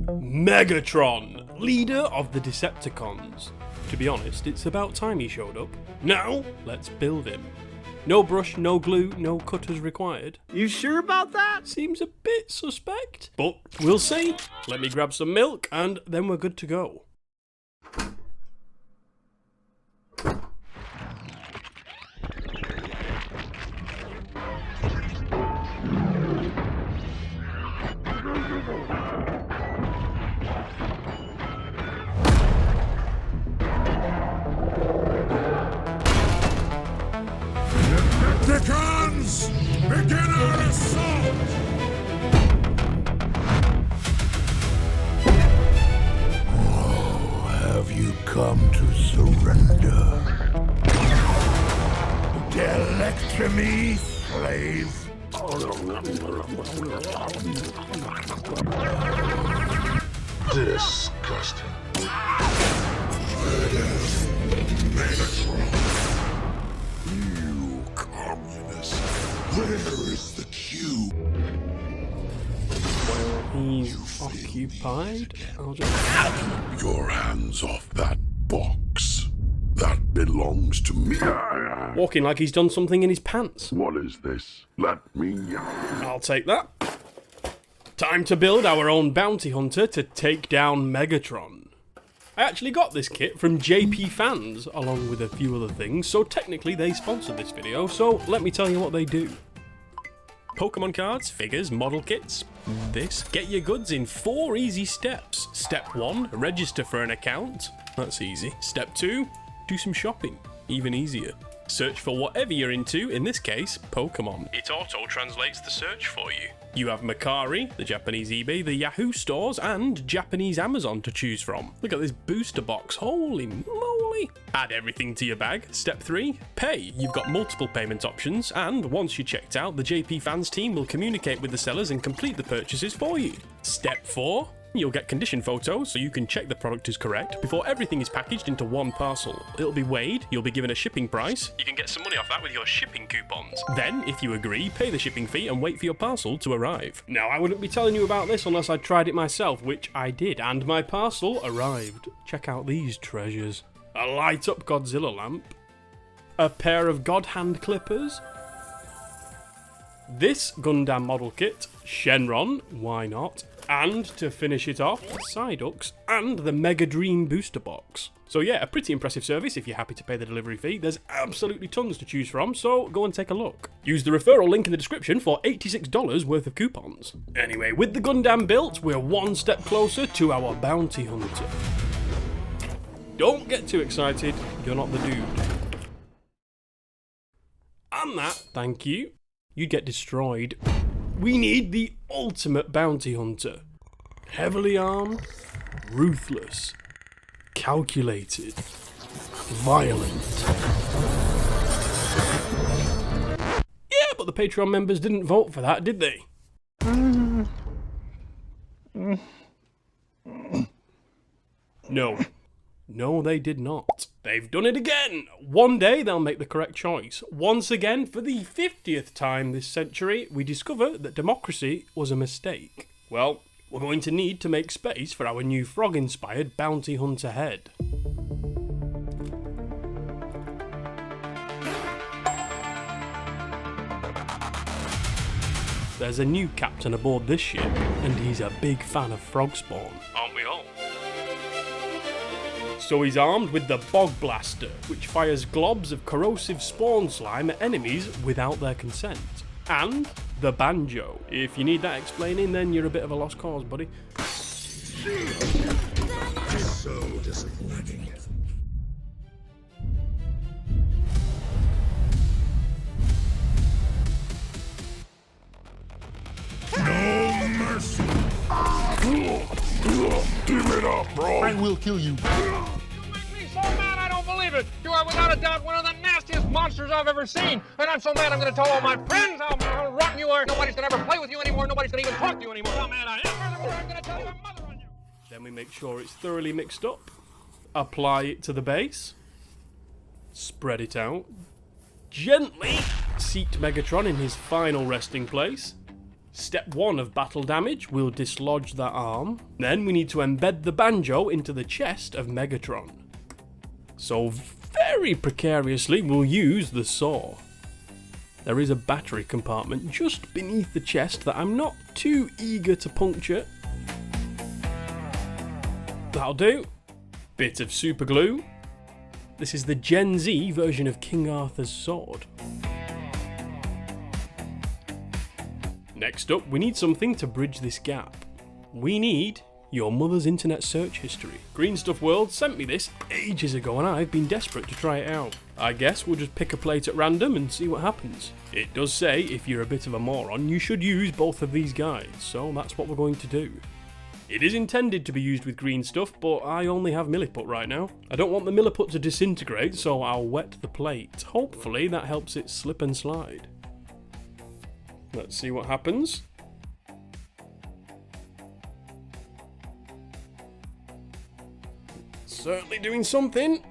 Megatron, leader of the Decepticons. To be honest, it's about time he showed up. Now, let's build him. No brush, no glue, no cutters required. You sure about that? Seems a bit suspect, but we'll see. Let me grab some milk and then we're good to go. Decepticons, begin our assault! Oh, have you come to surrender? Delectre me, slave! Disgusting. Megatron. You communist. Where is the cube? He's occupied. I'll just... Keep your hands off that box. That belongs to me. Walking like he's done something in his pants. What is this? Let me... I'll take that. Time to build our own bounty hunter to take down Megatron. I actually got this kit from JpFans, along with a few other things, so technically they sponsored this video, so let me tell you what they do. Pokemon cards, figures, model kits, this. Get your goods in 4 easy steps. Step 1, register for an account. That's easy. Step 2, do some shopping. Even easier. Search for whatever you're into, in this case, Pokemon. It auto-translates the search for you. You have Mercari, the Japanese eBay, the Yahoo stores, and Japanese Amazon to choose from. Look at this booster box, holy moly! Add everything to your bag. Step 3, pay. You've got multiple payment options, and once you're checked out, the JpFans team will communicate with the sellers and complete the purchases for you. Step 4, you'll get condition photos so you can check the product is correct before everything is packaged into one parcel. It'll be weighed, you'll be given a shipping price, you can get some money off that with your shipping coupons. Then, if you agree, pay the shipping fee and wait for your parcel to arrive. Now, I wouldn't be telling you about this unless I tried it myself, which I did, and my parcel arrived. Check out these treasures. A light-up Godzilla lamp, a pair of God hand clippers, this Gundam model kit, Shenron, why not? And to finish it off, Psyducks and the Mega Dream booster box. So yeah, a pretty impressive service if you're happy to pay the delivery fee. There's absolutely tons to choose from, so go and take a look. Use the referral link in the description for $86 worth of coupons. Anyway, with the Gundam built, we're one step closer to our bounty hunter. Don't get too excited, you're not the dude. And that, thank you, you'd get destroyed. We need the ultimate bounty hunter. Heavily armed, ruthless, calculated, violent. Yeah, but the Patreon members didn't vote for that, did they? No. No, they did not. They've done it again! One day they'll make the correct choice. Once again, for the 50th time this century, we discover that democracy was a mistake. Well, we're going to need to make space for our new frog-inspired bounty hunter head. There's a new captain aboard this ship, and he's a big fan of frog spawn. Aren't we all? So he's armed with the Bog Blaster, which fires globs of corrosive spawn slime at enemies without their consent. And the Banjo. If you need that explaining, then you're a bit of a lost cause, buddy. So disappointing. No mercy. Give it up, bro. I will kill you. You make me so mad I don't believe it. You are without a doubt one of the nastiest monsters I've ever seen. And I'm so mad I'm going to tell all my friends how rotten you are. Nobody's going to ever play with you anymore. Nobody's going to even talk to you anymore. How mad I am. Furthermore, I'm going to tell your mother on you. Then we make sure it's thoroughly mixed up. Apply it to the base. Spread it out. Gently seat Megatron in his final resting place. Step 1 of battle damage, we'll dislodge that arm. Then we need to embed the banjo into the chest of Megatron. So very precariously, we'll use the saw. There is a battery compartment just beneath the chest that I'm not too eager to puncture. That'll do. Bit of super glue. This is the Gen Z version of King Arthur's sword. Next up, we need something to bridge this gap. We need your mother's internet search history. Green Stuff World sent me this ages ago and I've been desperate to try it out. I guess we'll just pick a plate at random and see what happens. It does say if you're a bit of a moron, you should use both of these guides, so that's what we're going to do. It is intended to be used with green stuff, but I only have milliput right now. I don't want the milliput to disintegrate, so I'll wet the plate. Hopefully that helps it slip and slide. Let's see what happens. Certainly doing something.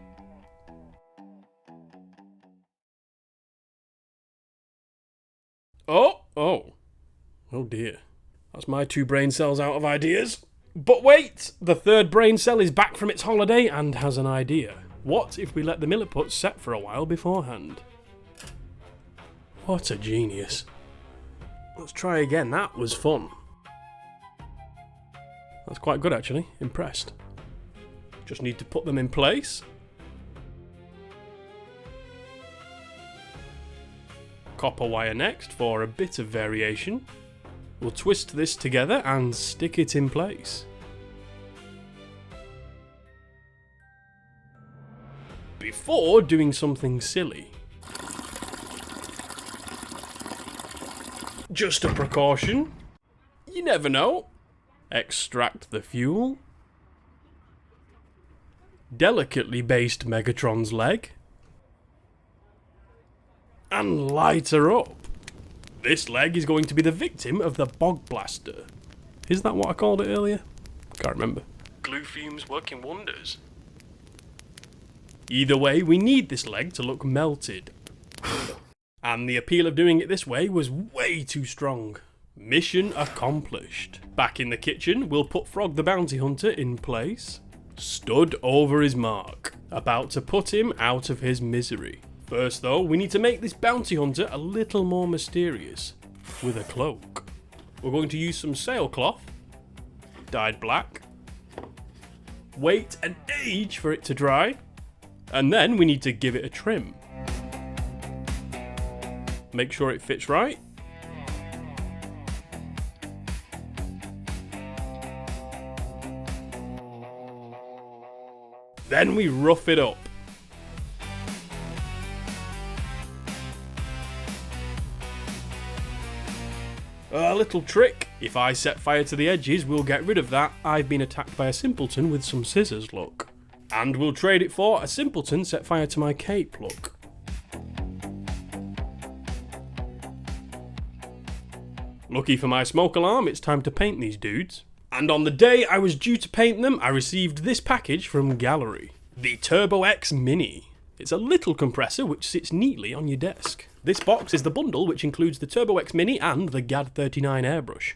Oh dear. That's my 2 brain cells out of ideas. But wait! The 3rd brain cell is back from its holiday and has an idea. What if we let the milliput set for a while beforehand? What a genius. Let's try again, that was fun. That's quite good actually, impressed. Just need to put them in place. Copper wire next for a bit of variation. We'll twist this together and stick it in place. Before doing something silly. Just a precaution. You never know. Extract the fuel. Delicately baste Megatron's leg. And light her up. This leg is going to be the victim of the Bog Blaster. Is that what I called it earlier? Can't remember. Glue fumes working wonders. Either way, we need this leg to look melted. And the appeal of doing it this way was way too strong. Mission accomplished. Back in the kitchen, we'll put Frog the Bounty Hunter in place. Stood over his mark. About to put him out of his misery. First though, we need to make this bounty hunter a little more mysterious. With a cloak. We're going to use some sailcloth. Dyed black. Wait an age for it to dry. And then we need to give it a trim. Make sure it fits right. Then we rough it up. A little trick. If I set fire to the edges, we'll get rid of that I've been attacked by a simpleton with some scissors look. And we'll trade it for a simpleton set fire to my cape look. Lucky for my smoke alarm, it's time to paint these dudes. And on the day I was due to paint them, I received this package from Gaahleri. The TurboX Mini. It's a little compressor which sits neatly on your desk. This box is the bundle which includes the TurboX Mini and the GAD39 Airbrush.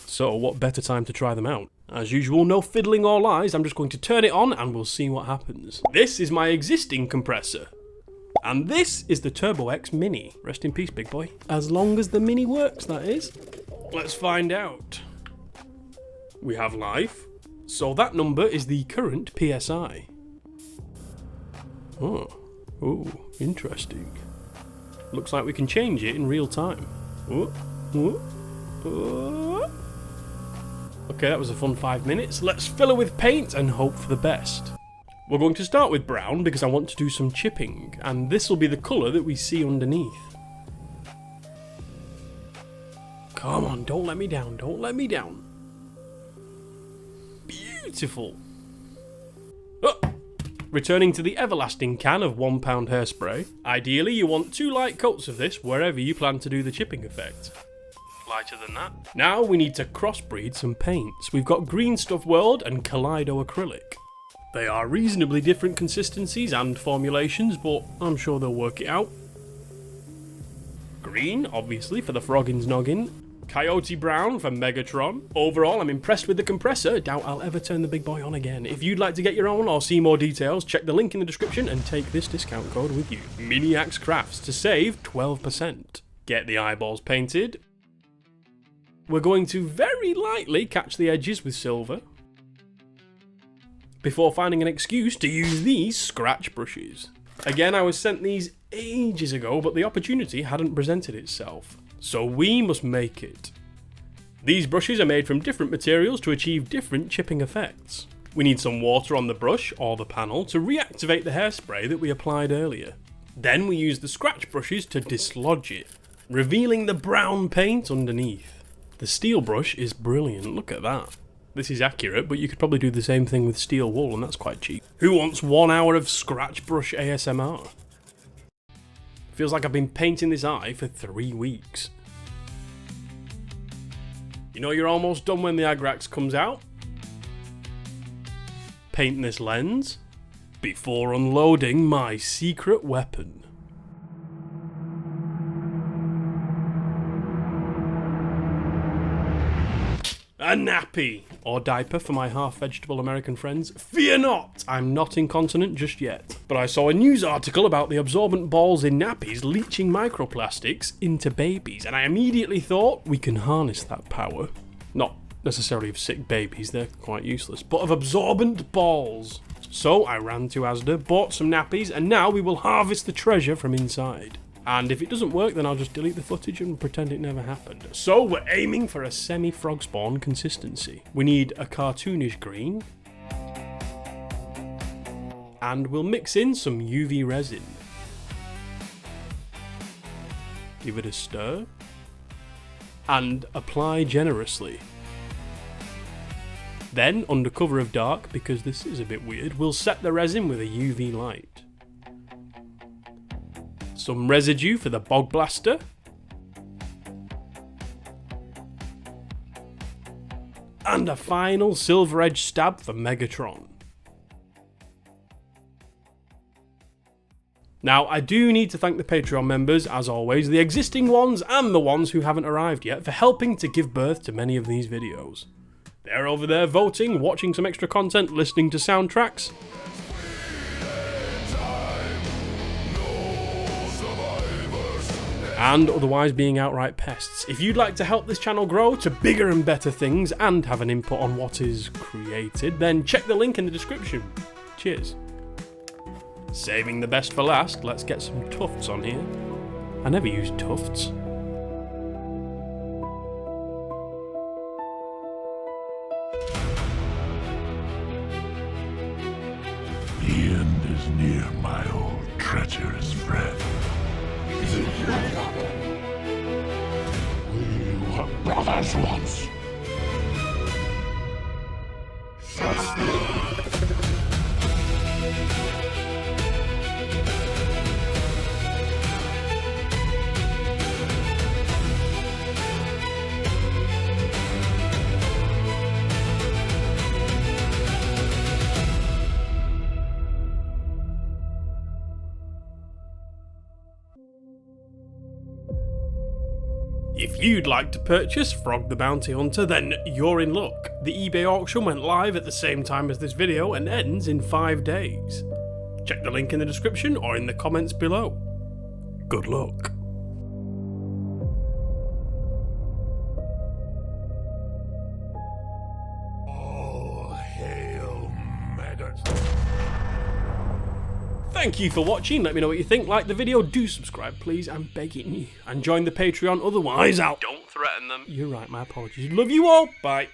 So what better time to try them out? As usual, no fiddling or lies, I'm just going to turn it on and we'll see what happens. This is my existing compressor. And this is the TurboX Mini. Rest in peace, big boy. As long as the Mini works, that is. Let's find out. We have life. So that number is the current PSI. Oh, interesting. Looks like we can change it in real time. Okay, that was a fun 5 minutes. Let's fill her with paint and hope for the best. We're going to start with brown because I want to do some chipping, and this will be the colour that we see underneath. Come on, don't let me down, don't let me down. Beautiful. Oh. Returning to the everlasting can of £1 hairspray. Ideally, you want 2 light coats of this wherever you plan to do the chipping effect. Lighter than that. Now we need to crossbreed some paints. We've got Green Stuff World and Kaleido Acrylic. They are reasonably different consistencies and formulations, but I'm sure they'll work it out. Green, obviously, for the Froggin's noggin. Coyote Brown for Megatron. Overall, I'm impressed with the compressor. Doubt I'll ever turn the big boy on again. If you'd like to get your own or see more details, check the link in the description and take this discount code with you. Miniax Crafts to save 12%. Get the eyeballs painted. We're going to very lightly catch the edges with silver, before finding an excuse to use these scratch brushes. Again, I was sent these ages ago, but the opportunity hadn't presented itself. So we must make it. These brushes are made from different materials to achieve different chipping effects. We need some water on the brush or the panel to reactivate the hairspray that we applied earlier. Then we use the scratch brushes to dislodge it, revealing the brown paint underneath. The steel brush is brilliant, look at that. This is accurate, but you could probably do the same thing with steel wool, and that's quite cheap. Who wants 1 hour of scratch brush ASMR? Feels like I've been painting this eye for 3 weeks. You know you're almost done when the Agrax comes out? Paint this lens before unloading my secret weapon. A nappy, or diaper for my half-vegetable American friends. Fear not, I'm not incontinent just yet. But I saw a news article about the absorbent balls in nappies leaching microplastics into babies, and I immediately thought we can harness that power. Not necessarily of sick babies, they're quite useless, but of absorbent balls. So I ran to Asda, bought some nappies, and now we will harvest the treasure from inside. And if it doesn't work, then I'll just delete the footage and pretend it never happened. So we're aiming for a semi-frog spawn consistency. We need a cartoonish green. And we'll mix in some UV resin. Give it a stir. And apply generously. Then, under cover of dark, because this is a bit weird, we'll set the resin with a UV light. Some residue for the bog blaster. And a final silver edge stab for Megatron. Now, I do need to thank the Patreon members, as always, the existing ones and the ones who haven't arrived yet, for helping to give birth to many of these videos. They're over there voting, watching some extra content, listening to soundtracks. And otherwise being outright pests. If you'd like to help this channel grow to bigger and better things and have an input on what is created, then check the link in the description. Cheers. Saving the best for last, let's get some tufts on here. I never use tufts. The end is near, my old treacherous friend. We were brothers once. If you'd like to purchase Frog the Bounty Hunter, then you're in luck. The eBay auction went live at the same time as this video and ends in 5 days. Check the link in the description or in the comments below. Good luck. All hail Megatron. Thank you for watching, let me know what you think, like the video, do subscribe please, I'm begging you, and join the Patreon, otherwise don't threaten them. You're right, my apologies, love you all, bye.